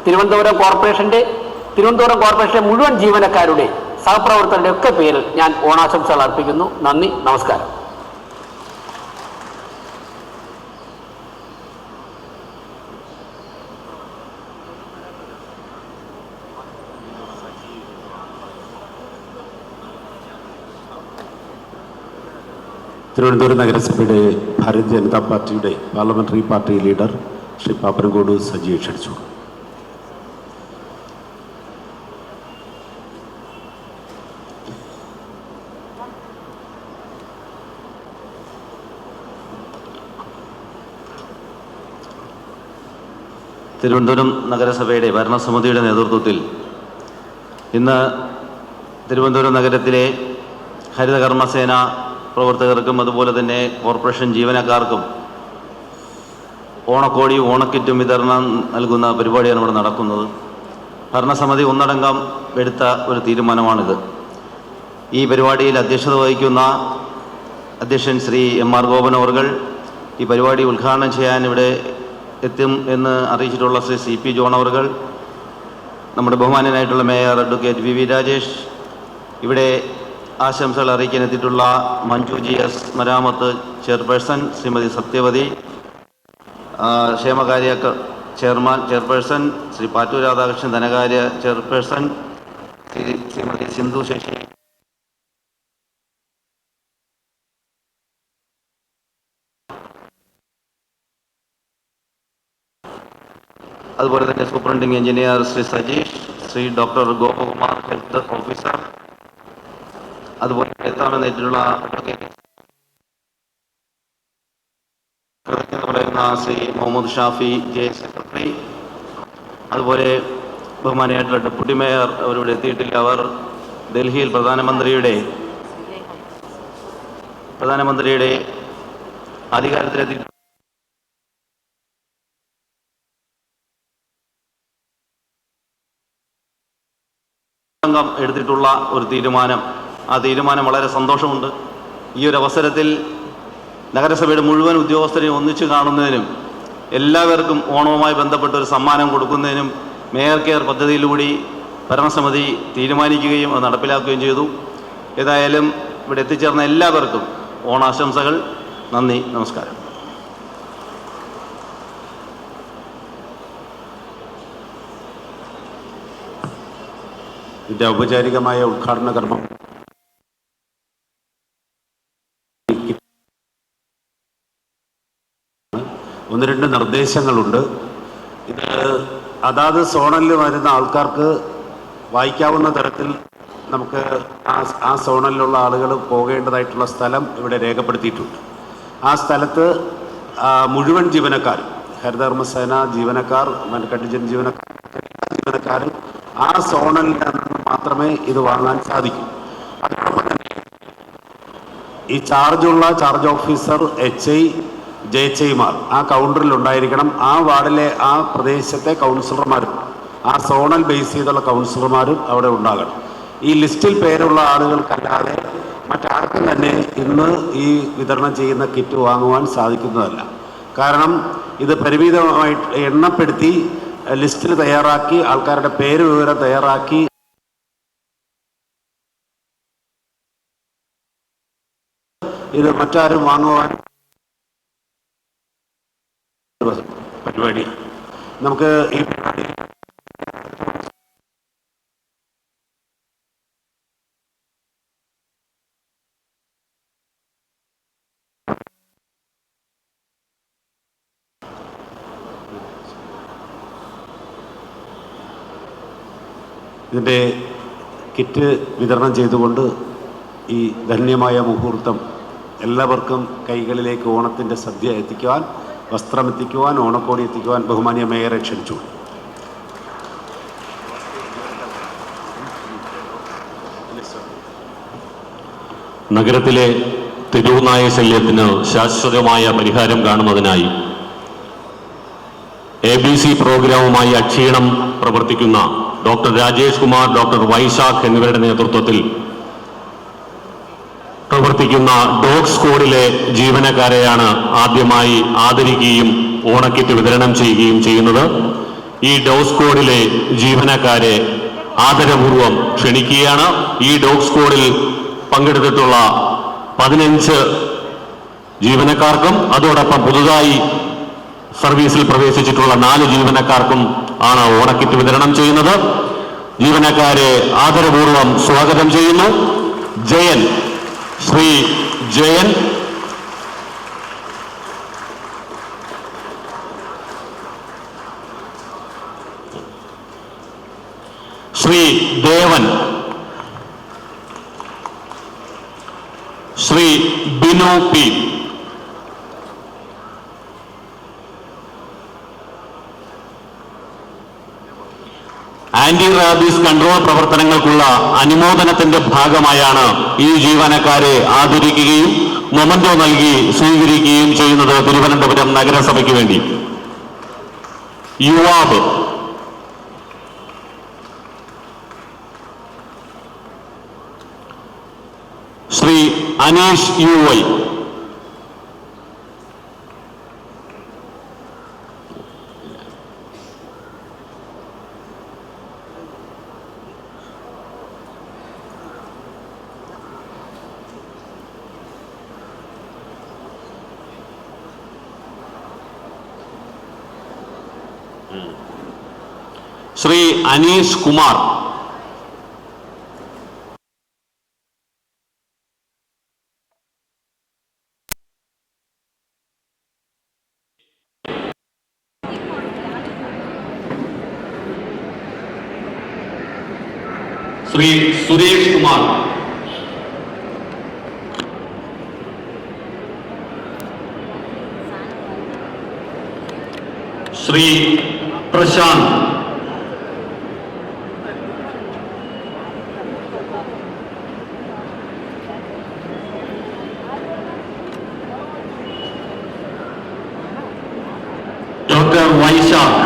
തിരുവനന്തപുരം കോർപ്പറേഷന്റെ മുഴുവൻ ജീവനക്കാരുടെ സഹപ്രവർത്തകരുടെ ഒക്കെ പേരിൽ ഞാൻ ഓണാശംസകൾ അർപ്പിക്കുന്നു. നന്ദി, നമസ്കാരം. തിരുവനന്തപുരം നഗരസഭയുടെ ഭാരതീയ ജനതാ പാർട്ടിയുടെ parliamentary party leader Shri Pappanamcode സജിയെ ക്ഷണിച്ചു. തിരുവനന്തപുരം നഗരസഭയുടെ ഭരണസമിതിയുടെ നേതൃത്വത്തിൽ ഇന്ന് തിരുവനന്തപുരം നഗരത്തിലെ ഹരിതകർമ്മസേന പ്രവർത്തകർക്കും അതുപോലെ തന്നെ കോർപ്പറേഷൻ ജീവനക്കാർക്കും ഓണക്കോടിയും ഓണക്കിറ്റും വിതരണം നൽകുന്ന പരിപാടിയാണ് ഇവിടെ നടക്കുന്നത്. ഭരണസമിതി ഒന്നടങ്കം എടുത്ത ഒരു തീരുമാനമാണിത്. ഈ പരിപാടിയിൽ അധ്യക്ഷത വഹിക്കുന്ന അധ്യക്ഷൻ ശ്രീ എം.ആർ. ഗോപൻ അവർകൾ ഈ പരിപാടി ഉദ്ഘാടനം ചെയ്യാൻ ഇവിടെ എത്തും എന്ന് അറിയിച്ചിട്ടുള്ള ശ്രീ സി പി ജോൺ അവർകൾ, നമ്മുടെ ബഹുമാന്യനായിട്ടുള്ള മേയർ അഡ്വക്കേറ്റ് വി രാജേഷ്, ഇവിടെ ആശംസകൾ അറിയിക്കാൻ എത്തിയിട്ടുള്ള മഞ്ജു GS മരാമത്ത് ചെയർപേഴ്സൺ ശ്രീമതി സത്യവതി, ക്ഷേമകാര്യ ചെയർപേഴ്സൺ ശ്രീ പാറ്റൂർ രാധാകൃഷ്ണൻ, ധനകാര്യ ചെയർപേഴ്സൺ ശ്രീമതി സിന്ധു ശശി, അതുപോലെ തന്നെ superintending engineer Shri Sajeesh, Shri doctor Gopakumar health officer, അതുപോലെ എത്താമെന്നേറ്റുള്ള പറയുന്ന ശ്രീ മുഹമ്മദ് ഷാഫി സെക്രട്ടറി, അതുപോലെ ബഹുമാനിയായിട്ടുള്ള ഡെപ്യൂട്ടി മേയർ അവരിവിടെ എത്തിയിട്ടില്ല. അവർ ഡൽഹിയിൽ പ്രധാനമന്ത്രിയുടെ അധികാരത്തിലെത്തി എടുത്തിട്ടുള്ള ഒരു തീരുമാനം, ആ തീരുമാനം വളരെ സന്തോഷമുണ്ട്. ഈ ഒരു അവസരത്തിൽ നഗരസഭയുടെ മുഴുവൻ ഉദ്യോഗസ്ഥരെയും ഒന്നിച്ചു കാണുന്നതിനും എല്ലാവർക്കും ഓണവുമായി ബന്ധപ്പെട്ട ഒരു സമ്മാനം കൊടുക്കുന്നതിനും മേയർ കെയർ പദ്ധതിയിലൂടെ ഭരണസമിതി തീരുമാനിക്കുകയും അത് നടപ്പിലാക്കുകയും ചെയ്തു. ഏതായാലും ഇവിടെ എത്തിച്ചേർന്ന എല്ലാവർക്കും ഓണാശംസകൾ. നന്ദി, നമസ്കാരം. ഇതിൻ്റെ ഔപചാരികമായ ഉദ്ഘാടന കർമ്മം ഒന്ന് രണ്ട് നിർദ്ദേശങ്ങളുണ്ട്. ഇത് അതാത് സോണലിൽ വരുന്ന ആൾക്കാർക്ക് വായിക്കാവുന്ന തരത്തിൽ നമുക്ക് ആ സോണലിലുള്ള ആളുകൾ പോകേണ്ടതായിട്ടുള്ള സ്ഥലം ഇവിടെ രേഖപ്പെടുത്തിയിട്ടുണ്ട്. ആ സ്ഥലത്ത് മുഴുവൻ ജീവനക്കാരും, ഹരിതകർമ്മസേന ജീവനക്കാർ, കണ്ടിജന്റ് ജീവനക്കാരും ആ സോണലിൽ നിന്ന് മാത്രമേ ഇത് വാങ്ങാൻ സാധിക്കൂ. അതോടൊപ്പം തന്നെ ഈ ചാർജ് ഓഫീസർ, HI, JHIമാർ ആ കൗണ്ടറിൽ ഉണ്ടായിരിക്കണം. ആ വാർഡിലെ ആ പ്രദേശത്തെ കൗൺസിലർമാരും ആ സോണൽ ബേസ് ചെയ്തുള്ള കൗൺസിലർമാരും അവിടെ ഉണ്ടാകണം. ഈ ലിസ്റ്റിൽ പേരുള്ള ആളുകൾക്കല്ലാതെ മറ്റാർക്കും തന്നെ ഇന്ന് ഈ വിതരണം ചെയ്യുന്ന കിറ്റ് വാങ്ങുവാൻ സാധിക്കുന്നതല്ല. കാരണം ഇത് പരിമിതമായിട്ട് എണ്ണപ്പെടുത്തി ലിസ്റ്റിൽ തയ്യാറാക്കി ആൾക്കാരുടെ പേര് വിവരം തയ്യാറാക്കി ഇത് മറ്റാരും വാങ്ങുവാൻ പരിപാടി. നമുക്ക് ഈ പരിപാടി ഇതിൻ്റെ കിറ്റ് വിതരണം ചെയ്തുകൊണ്ട് ഈ ധന്യമായ മുഹൂർത്തം എല്ലാവർക്കും കൈകളിലേക്ക് ഓണത്തിൻ്റെ സദ്യ എത്തിക്കുവാൻ, വസ്ത്രം എത്തിക്കുവാൻ, ഓണക്കോടി എത്തിക്കുവാൻ ബഹുമാന്യ മേയറെ ക്ഷണിച്ചു. നഗരത്തിലെ തെരുവുനായ ശല്യത്തിന് ശാശ്വതമായ പരിഹാരം കാണുന്നതിനായി ABC പ്രോഗ്രാമുമായി അക്ഷീണം പ്രവർത്തിക്കുന്ന ഡോക്ടർ രാജേഷ് കുമാർ, ഡോക്ടർ വൈശാഖ് എന്നിവരുടെ നേതൃത്വത്തിൽ പ്രവർത്തിക്കുന്ന ഡോഗ് സ്ക്വാഡിലെ ജീവനക്കാരെയാണ് ആദ്യമായി ആദരിക്കുകയും ഓണക്കിറ്റ് വിതരണം ചെയ്യുകയും ചെയ്യുന്നത്. ഈ ഡോഗ് സ്ക്വാഡിലെ ജീവനക്കാരെ ആദരപൂർവം ക്ഷണിക്കുകയാണ്. ഈ ഡോഗ് സ്ക്വാഡിൽ പങ്കെടുത്തിട്ടുള്ള 15 ജീവനക്കാർക്കും അതോടൊപ്പം പുതുതായി സർവീസിൽ പ്രവേശിച്ചിട്ടുള്ള 4 ജീവനക്കാർക്കും ആണ് ഓണക്കിറ്റ് വിതരണം ചെയ്യുന്നത്. ജീവനക്കാരെ ആദരപൂർവം സ്വാഗതം ചെയ്യുന്നു. Jayan, Shri Jayan, Shri Devan, Shri Binu P, anti rabies control പ്രവർത്തനങ്ങൾക്കുള്ള അനുമോദനത്തിന്റെ ഭാഗമായാണ് ഈ ജീവനക്കാരെ ആദരിക്കുകയും മൊമന്റോ നൽകി സ്വീകരിക്കുകയും ചെയ്യുന്നത് തിരുവനന്തപുരം നഗരസഭയ്ക്ക് വേണ്ടി. യുവാവ്, Shri Anish UI, Shri Anish Kumar, Shri Suresh Kumar, Shri Prashanth, doctor Vaishakh,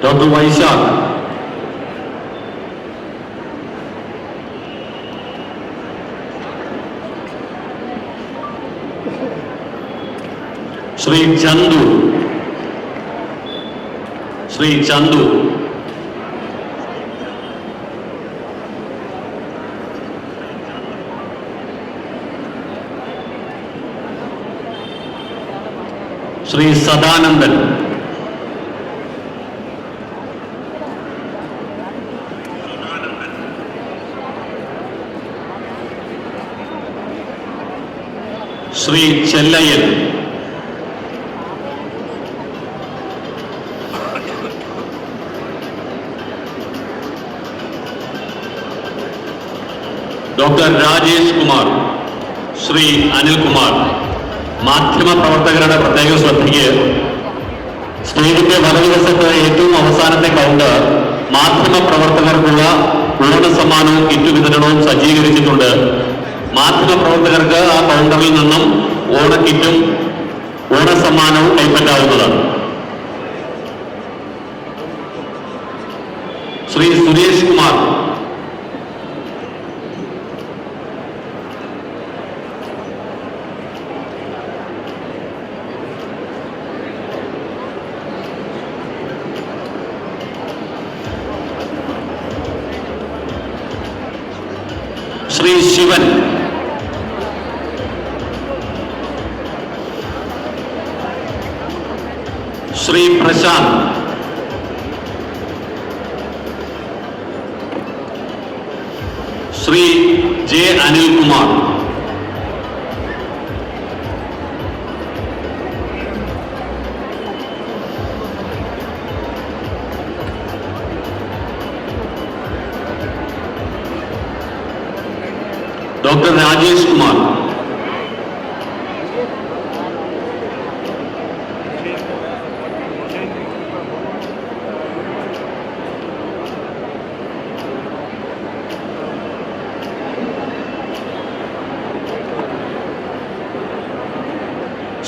doctor Vaishakh, Shri Chandu, Shri Chandu, Shri Sadanandan, Shri Chellayyan, doctor Rajesh Kumar, Shri Anilkumar. മാധ്യമപ്രവർത്തകരുടെ പ്രത്യേക ശ്രദ്ധയ്ക്ക് സ്റ്റേജിന്റെ വലതുവശത്ത് ഏറ്റവും അവസാനത്തെ കൗണ്ടർ മാധ്യമപ്രവർത്തകർക്കുള്ള ഓണസമ്മാനവും കിറ്റ് വിതരണവും സജ്ജീകരിച്ചിട്ടുണ്ട്. മാധ്യമപ്രവർത്തകർക്ക് ആ കൗണ്ടറിൽ നിന്നും ഓണക്കിറ്റും ഓണസമ്മാനവും കൈപ്പറ്റാവുന്നതാണ്. Shri Suresh Kumar, Shri Shivan, Shri Prashanth, Shri J Anilkumar, doctor Rajesh Kumar,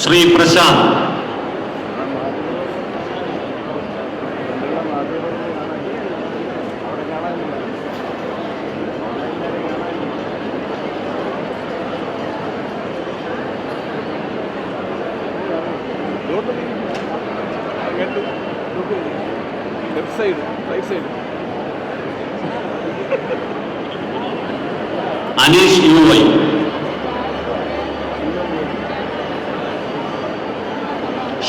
Shri Prashanth, left side right side Anish U Y,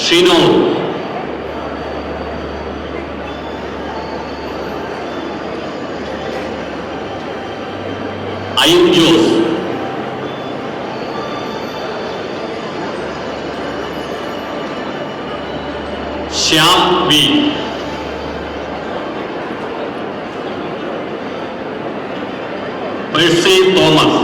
Shino, Ayyub Jose, Shyam V, Percy Thomas,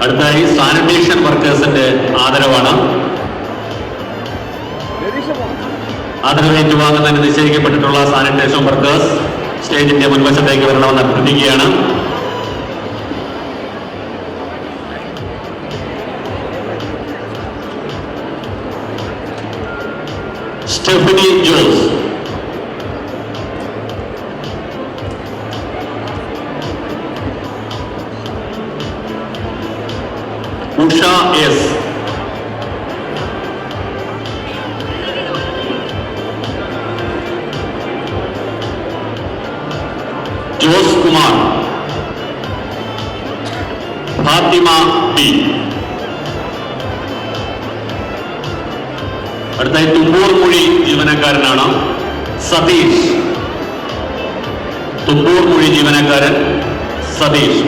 അടുത്തായി സാനിറ്റേഷൻ വർക്കേഴ്സിന്റെ ആദരവാണ്. ആദരവ് ഏറ്റുവാങ്ങുന്നതിന് നിശ്ചയിക്കപ്പെട്ടിട്ടുള്ള സാനിറ്റേഷൻ വർക്കേഴ്സ് സ്റ്റേജിന്റെ മുൻവശത്തേക്ക് വരണമെന്ന് അഭ്യർത്ഥിക്കുകയാണ്. Stephanie Jose, Usha S, Jose Kumar, Fathima B. അടുത്തായി തുമ്പൂർ മൊഴി ജീവനക്കാരനാണ് സതീഷ്. തുമ്പൂർ മൊഴി ജീവനക്കാരൻ സതീഷ്.